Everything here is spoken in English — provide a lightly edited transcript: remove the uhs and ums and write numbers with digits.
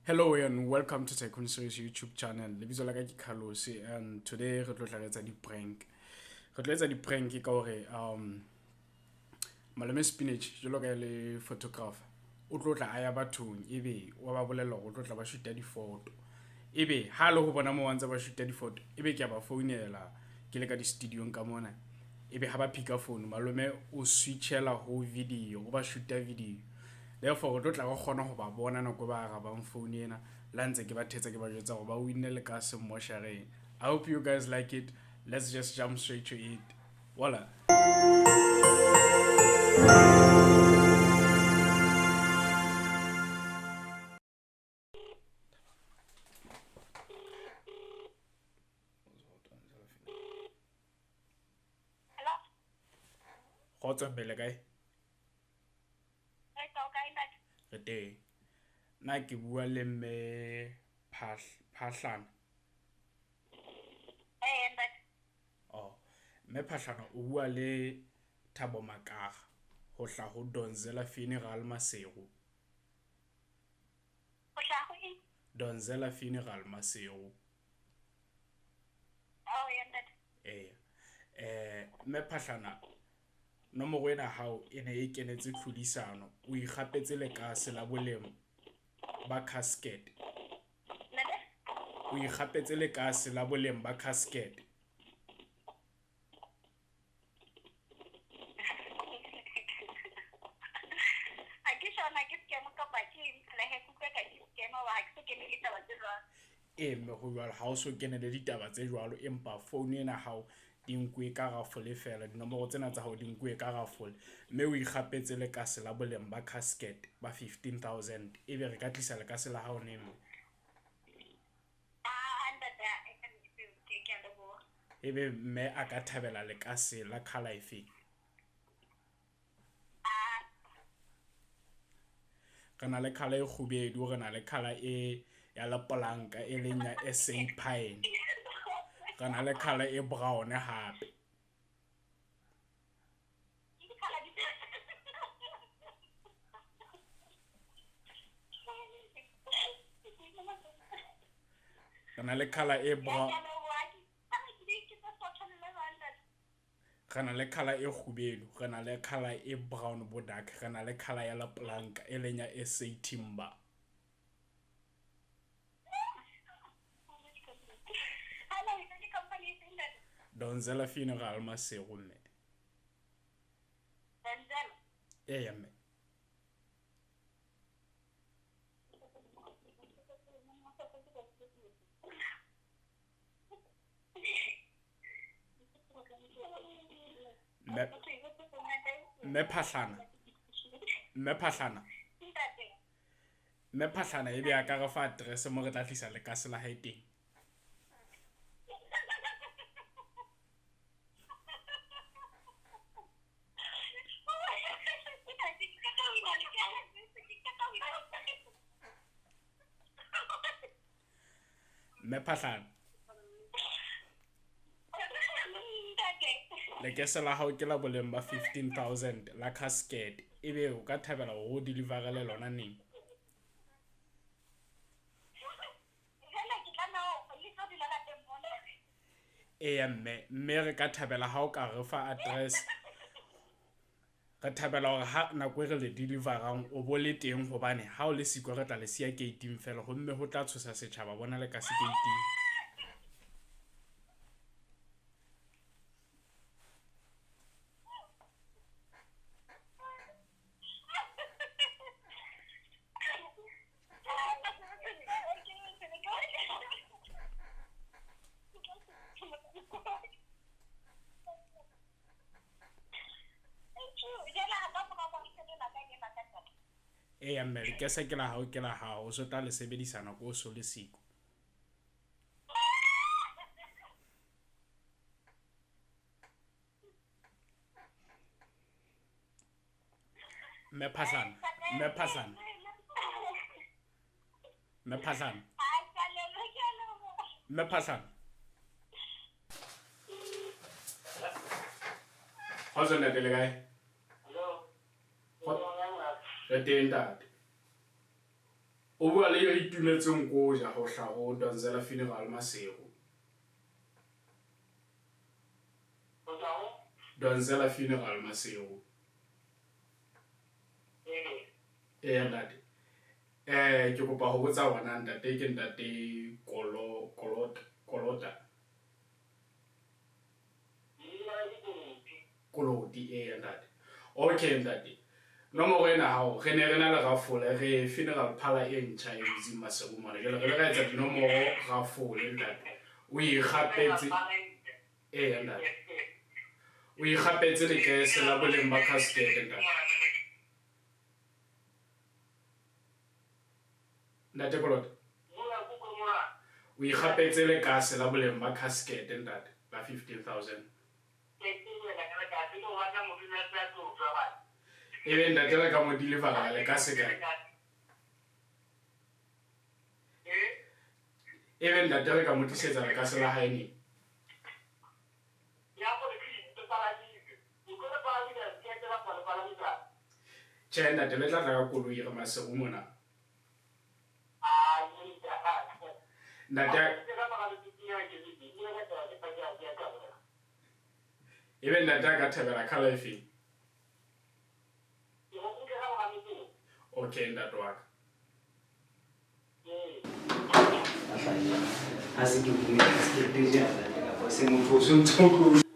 Hello and welcome to TYCOONseries YouTube channel. Lebitso la ka ke Carlos and today re tlo tla etsa di-prank. Re tlo etsa di-prank ka hore Malome Spinach jwalo ka le photographer o tlo tla aya bathong ebe wa ba bolella hore o tlo tla ba shoota di-photo. Ebe ha le ho bona mo wantse ba shoota di-photo ebe ke a ba founela ke le ka di-studio ka mona. Ebe ha ba pick phone malome o switchela ho video o ba shoota video. Therefore re tlo tla go kgona go ba bona nako ba arabang phone ena la ntse ke ba thetsa ke ba jwetsa gore ba winne le ka semmošareng. I hope you guys like it. Let's just jump straight to it. Voila. Go tswa pele kae? Re teng. Na ke bua le mme Phahlana. Oh, mme Phahlana o bua le Thabo Makaga ho hla ho Donzela Funeral Masego. Donzela Funeral Masego. Mme Phahlana nomoro ena hao e ne e kenetse tlhodisano o ikgapetse le kase la bolemo ba Casket. O ikgapetse le kase la bolemo ba Casket. Mme ho jwalo ha o so kene le ditaba tse jwalo empa phone ena hao di nkwe ka rafole fela dinomoro tsena tsa hao di nkwe ka rafole mme o ikgapetse le kase la boleng ba Casket ba 15,000 ebe re ka tlisa le kase la hao neng ebe mme a ka thabela le kase la color efe re na le color e kgubedu re na le color e ya la polanka e leng ya SA Pine re na le color e brown hape re na le color e brown re na le color e kgubedu re na le color e brown bodak re na le color ya la polanka e leng ya SA Timber Donzela Funeral Masego mme mme mme Phahlana ebe a ka re fa address mo re tla tlisa le kase la hae teng mme Phahlana le kese la hao ke la boleng ba 15,000 la Casket ebe o ka thabela go deliverele lona neng mme re ka thabela ha o ka re fa address re thabela gore ha nako e re le deliverang o bo le teng hobane ha o le siko re tla le sia gate-ing fela go mme ho tla tshosa setšhaba bona le ka se gate-ing mme le kese ke la hao o so tla le sebedisa nako o so le siko mme Phahlana how's it le kae re teng ntate O bua le itumetseng ko ja ho hla ho Donzela Funeral Masego. Donzela Funeral Masego. Ntate. Ke kopa ho botsa wana ntate ke ntate kolota. Koloti ntate. Okay ntate. Nomoro ena hao re ne re na le rafole re funeral parlor e ntjha e bitsing Masego mona. Jwale re le etsa dinomoro rafole ntate. O ikgapetse ntate. O ikgapetse le kese la boleng ba casket ntate. Ntate kolota. O ikgapetse le kase la boleng ba casket ntate la 15,000. Ebe ntate re ka mo deliver le kase ka. Ebe ntate re ka mo tlisetsa le kase la hae ne. Tjhe ntate le tla ka koloi re Masego mona. Ntate ebe ntate ka thabela khala efe. Okay ntate wa ka. Así que me casquete ya, pues se me puso un poco.